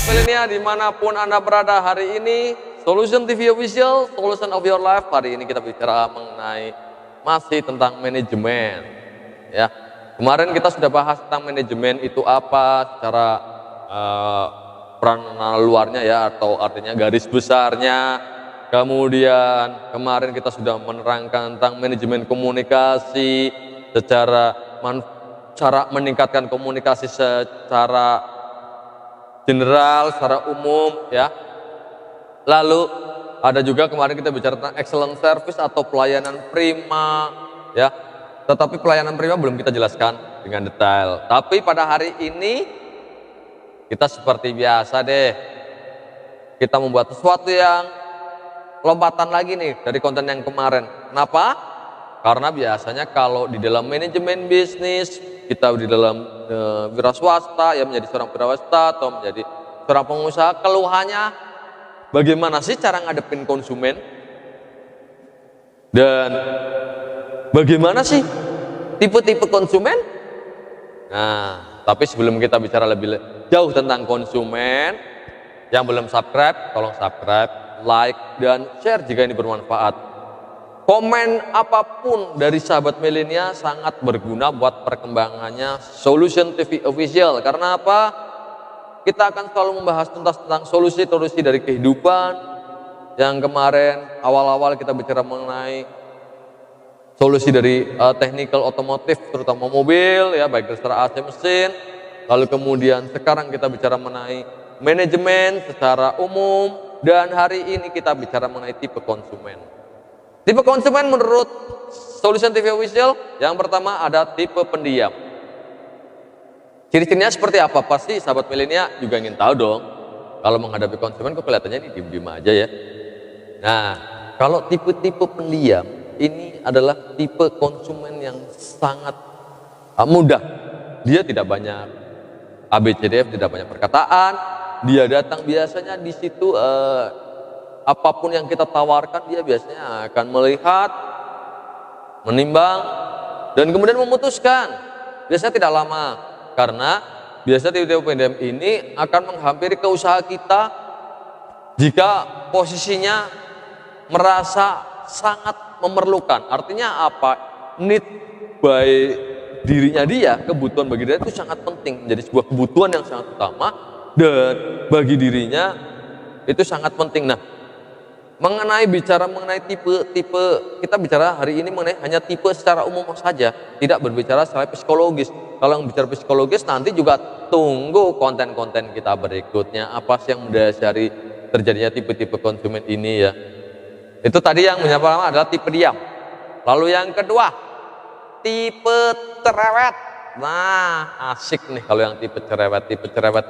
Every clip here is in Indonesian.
Milenia, dimanapun Anda berada hari ini, Solution TV Official, Solution of Your Life. Hari ini kita bicara mengenai masih tentang manajemen. Ya, kemarin kita sudah bahas tentang manajemen itu apa, secara peran luarnya ya, atau artinya garis besarnya. Kemudian kemarin kita sudah menerangkan tentang manajemen komunikasi, secara cara meningkatkan komunikasi secara general, secara umum ya. Lalu ada juga kemarin kita bicara tentang excellent service atau pelayanan prima ya. Tetapi pelayanan prima belum kita jelaskan dengan detail. Tapi pada hari ini kita seperti biasa deh, kita membuat sesuatu yang lompatan lagi nih dari konten yang kemarin. Kenapa? Karena biasanya kalau di dalam manajemen bisnis, kita di dalam wira swasta, ya menjadi seorang wira swasta atau menjadi seorang pengusaha, keluhannya bagaimana sih cara ngadepin konsumen? Dan bagaimana sih tipe-tipe konsumen? Nah, tapi sebelum kita bicara lebih jauh tentang konsumen, yang belum subscribe, tolong subscribe, like, dan share jika ini bermanfaat. Komen apapun dari sahabat milenia sangat berguna buat perkembangannya Solution TV Official. Karena apa? Kita akan selalu membahas tentang solusi-solusi dari kehidupan. Yang kemarin awal-awal kita bicara mengenai solusi dari technical otomotif, terutama mobil ya, baik secara AC mesin. Lalu kemudian sekarang kita bicara mengenai manajemen secara umum, dan hari ini kita bicara mengenai tipe konsumen. Tipe konsumen menurut Solution TV Official, yang pertama ada tipe pendiam. Ciri-cirinya seperti apa? Pasti sahabat milenia juga ingin tahu dong. Kalau menghadapi konsumen kok kelihatannya ini diem-diem aja ya. Nah, kalau tipe-tipe pendiam ini adalah tipe konsumen yang sangat mudah. Dia tidak banyak ABCDF, tidak banyak perkataan. Dia datang biasanya di situ apapun yang kita tawarkan, dia biasanya akan melihat, menimbang, dan kemudian memutuskan. Biasanya tidak lama, karena biasanya tipe-tipe pendiam ini akan menghampiri ke usaha kita jika posisinya merasa sangat memerlukan. Artinya apa? Need by dirinya dia, kebutuhan bagi dia itu sangat penting, menjadi sebuah kebutuhan yang sangat utama, dan bagi dirinya itu sangat penting. Nah, mengenai tipe-tipe, kita bicara hari ini mengenai hanya tipe secara umum saja, tidak berbicara secara psikologis. Kalau yang bicara psikologis nanti juga tunggu konten-konten kita berikutnya, apa sih yang mendasari terjadinya tipe-tipe konsumen ini ya. Itu tadi yang pertama adalah tipe diam. Lalu yang kedua, tipe cerewet. Nah, asik nih kalau yang tipe cerewet. Tipe cerewet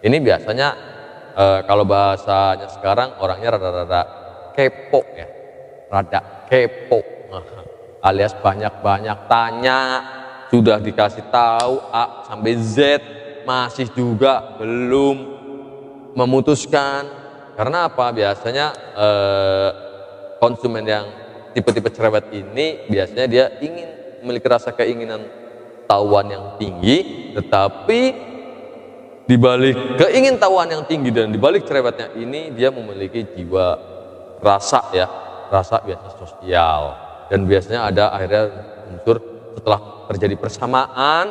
ini biasanya kalau bahasanya sekarang orangnya rada-rada kepo ya, rada kepo, alias banyak-banyak tanya, sudah dikasih tahu A sampai Z masih juga belum memutuskan. Karena apa? Biasanya konsumen yang tipe-tipe cerewet ini biasanya dia ingin memiliki rasa keinginan tahuan yang tinggi, tetapi di balik keingintahuan yang tinggi dan di balik cerewetnya ini, dia memiliki jiwa rasa ya, rasa biasa sosial, dan biasanya ada akhirnya unsur setelah terjadi persamaan,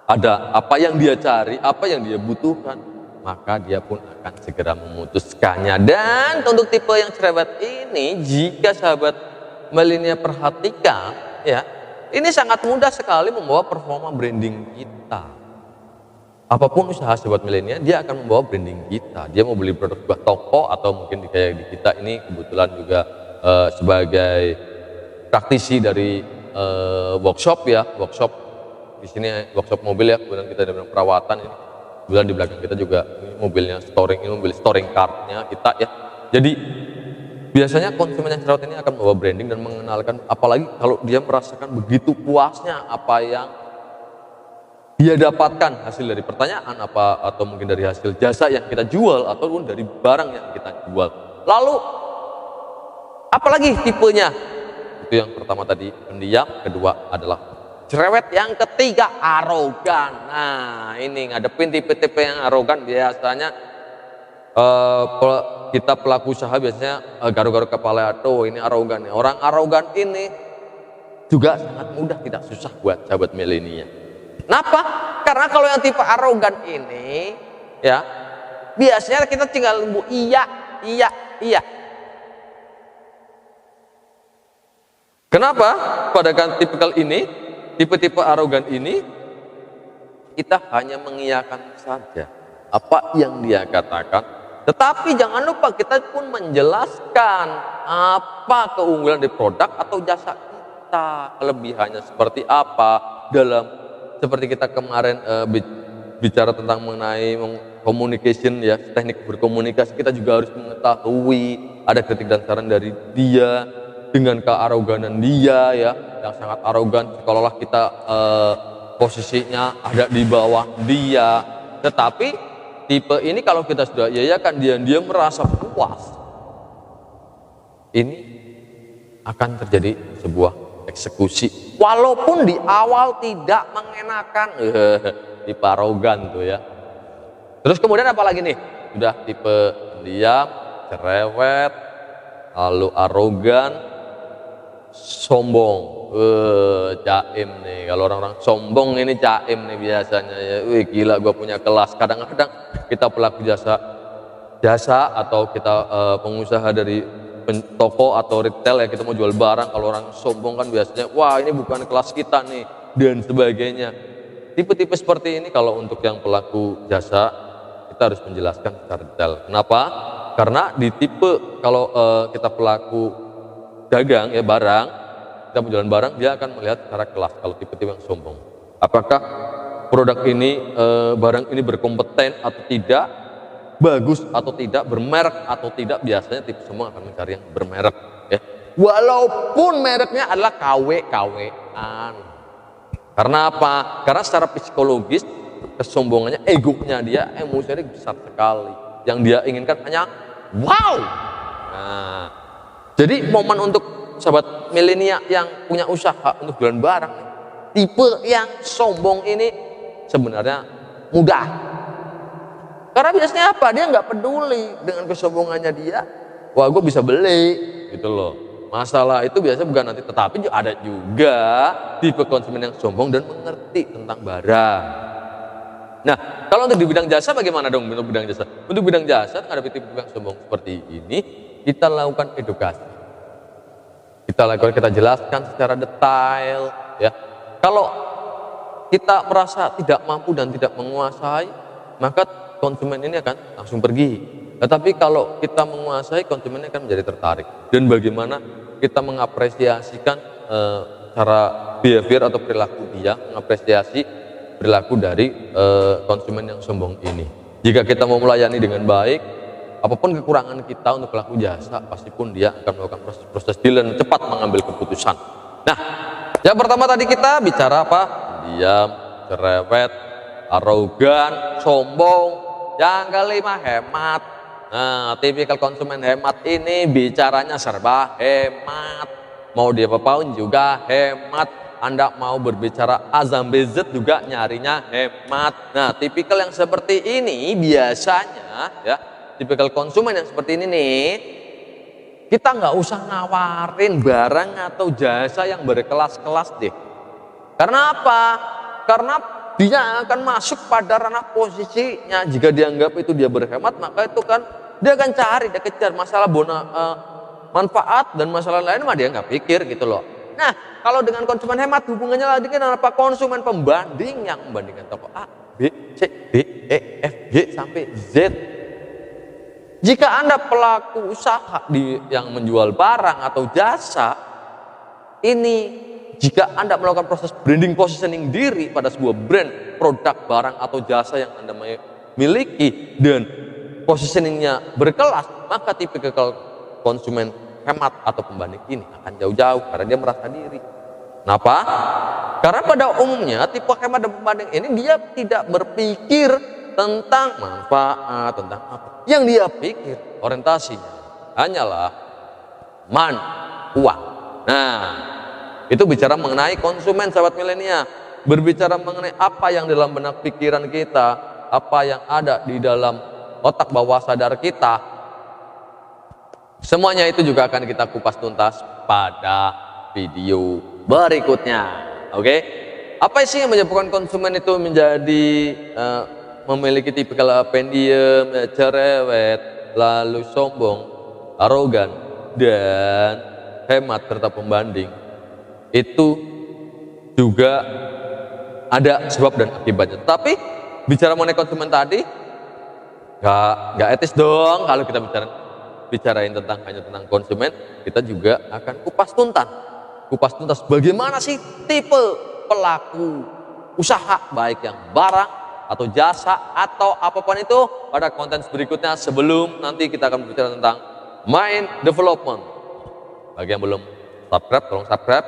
ada apa yang dia cari, apa yang dia butuhkan, maka dia pun akan segera memutuskannya. Dan untuk tipe yang cerewet ini, jika sahabat milenia perhatikan ya, ini sangat mudah sekali membawa performa branding kita. Apapun usaha sahabat milenia, dia akan membawa branding kita. Dia mau beli produk sebuah toko, atau mungkin kayak di kita ini kebetulan juga sebagai praktisi dari workshop ya, workshop di sini workshop mobil ya. Kemudian kita ada perawatan ini. Kemudian di belakang kita juga mobilnya storing, ini mobil storing cardnya kita ya. Jadi biasanya konsumen yang cerewet ini akan membawa branding dan mengenalkan, apalagi kalau dia merasakan begitu puasnya apa yang dia dapatkan hasil dari pertanyaan apa, atau mungkin dari hasil jasa yang kita jual, ataupun dari barang yang kita jual. Lalu apalagi tipenya? Itu yang pertama tadi pendiam, kedua adalah Cerewet yang ketiga, arogan. Nah, ini ngadepin tipe-tipe yang arogan biasanya kita pelaku usaha biasanya garuk-garuk kepala, tuh ini arogan. Orang arogan ini juga sangat mudah, tidak susah buat sahabat milenial. Kenapa? Karena kalau yang tipe arogan ini ya biasanya kita tinggal iya. Kenapa? Pada tipikal ini, tipe-tipe arogan ini, kita hanya mengiyakan saja apa yang dia katakan, tetapi jangan lupa kita pun menjelaskan apa keunggulan dari produk atau jasa kita, kelebihannya seperti apa. Seperti kita kemarin bicara tentang mengenai communication ya, teknik berkomunikasi, kita juga harus mengetahui ada kritik dan saran dari dia dengan kearoganan dia ya, yang sangat arogan, seolah-olah kita posisinya ada di bawah dia. Tetapi tipe ini kalau kita sudah iayakan dia merasa puas, ini akan terjadi sebuah eksekusi walaupun di awal tidak mengenakan. Tipe arogan tuh ya. Terus kemudian apa lagi nih? Sudah tipe diam, cerewet, lalu arogan, sombong. Jaim nih. Kalau orang-orang sombong ini jaim nih biasanya ya. Wih, gila gua punya kelas. Kadang-kadang kita pelaku jasa atau kita pengusaha dari toko atau retail ya, kita mau jual barang, kalau orang sombong kan biasanya wah ini bukan kelas kita nih dan sebagainya. Tipe-tipe seperti ini kalau untuk yang pelaku jasa kita harus menjelaskan secara detail. Kenapa? Karena di tipe kalau kita pelaku dagang ya barang, kita menjual barang, dia akan melihat secara kelas. Kalau tipe-tipe yang sombong, apakah produk ini barang ini berkompeten atau tidak, bagus atau tidak, bermerek atau tidak. Biasanya tipe sombong akan mencari yang bermerek ya, walaupun mereknya adalah KW-KW-an. Karena apa? Karena secara psikologis kesombongannya, egonya dia, emosinya besar sekali. Yang dia inginkan hanya wow. Nah, jadi momen untuk sahabat milenial yang punya usaha untuk jualan barang, tipe yang sombong ini sebenarnya mudah. Karena biasanya apa? Dia nggak peduli dengan kesombongannya dia. Wah, gue bisa beli, gitu loh. Masalah itu biasanya bukan nanti, tetapi ada juga tipe konsumen yang sombong dan mengerti tentang barang. Nah, kalau untuk di bidang jasa bagaimana dong? Untuk bidang jasa, menghadapi tipe yang sombong seperti ini, kita lakukan edukasi. Kita jelaskan secara detail ya. Kalau kita merasa tidak mampu dan tidak menguasai, maka konsumen ini akan langsung pergi. Tetapi kalau kita menguasai, konsumen akan menjadi tertarik. Dan bagaimana kita mengapresiasikan cara behavior atau perilaku dia, mengapresiasi perilaku dari konsumen yang sombong ini. Jika kita mau melayani dengan baik, apapun kekurangan kita untuk pelaku jasa, pasti pun dia akan melakukan proses deal dan cepat mengambil keputusan. Nah, yang pertama tadi kita bicara apa? Diam, cerewet, arogan, sombong. Yang kelima, hemat. Nah, tipikal konsumen hemat ini bicaranya serba hemat. Mau dia apaun juga hemat. Anda mau berbicara A sampai Z juga nyarinya hemat. Nah, tipikal yang seperti ini biasanya ya, tipikal konsumen yang seperti ini nih, kita nggak usah nawarin barang atau jasa yang berkelas-kelas deh. Karena apa? Karena dia akan masuk pada ranah posisinya. Jika dianggap itu dia berhemat, maka itu kan dia akan cari, dia kejar masalah manfaat dan masalah lain mah dia nggak pikir gitu loh. Nah, kalau dengan konsumen hemat hubungannya lagi dengan apa? Konsumen pembanding yang membandingkan toko A, B, C, D, E, F, G sampai Z. Jika Anda pelaku usaha yang menjual barang atau jasa, ini jika Anda melakukan proses branding positioning diri pada sebuah brand, produk, barang atau jasa yang Anda miliki dan positioningnya berkelas, maka tipikal konsumen hemat atau pembanding ini akan jauh-jauh karena dia merasa diri. Kenapa? Karena pada umumnya tipe hemat dan pembanding ini dia tidak berpikir tentang manfaat, tentang apa. Yang dia pikir orientasinya hanyalah uang. Nah, Itu bicara mengenai konsumen sahabat milenial. Berbicara mengenai apa yang dalam benak pikiran kita, apa yang ada di dalam otak bawah sadar kita. Semuanya itu juga akan kita kupas tuntas pada video berikutnya. Oke? Apa sih yang menyebabkan konsumen itu menjadi memiliki tipikal pendiam, cerewet, lalu sombong, arogan, dan hemat serta pembanding? Itu juga ada sebab dan akibatnya. Tapi bicara mengenai konsumen tadi, nggak etis dong kalau kita bicarain hanya tentang konsumen. Kita juga akan kupas tuntas bagaimana sih tipe pelaku usaha, baik yang barang atau jasa atau apapun itu, pada konten berikutnya. Sebelum nanti kita akan berbicara tentang mind development. Bagi yang belum subscribe, tolong subscribe,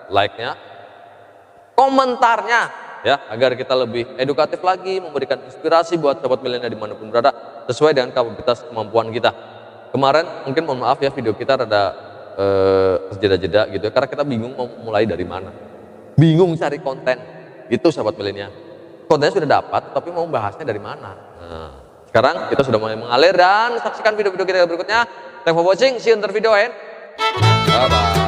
like-nya, komentarnya, ya, agar kita lebih edukatif lagi, memberikan inspirasi buat sobat milenial dimanapun berada, sesuai dengan kapasitas kemampuan kita. Kemarin mungkin mohon maaf ya, video kita rada jeda-jeda gitu ya, karena kita bingung mau mulai dari mana, bingung cari konten itu sahabat milenial. Kontennya sudah dapat, tapi mau bahasnya dari mana. Nah, sekarang kita sudah mulai mengalir, dan saksikan video-video kita berikutnya. Thanks for watching, see you in the video and bye bye.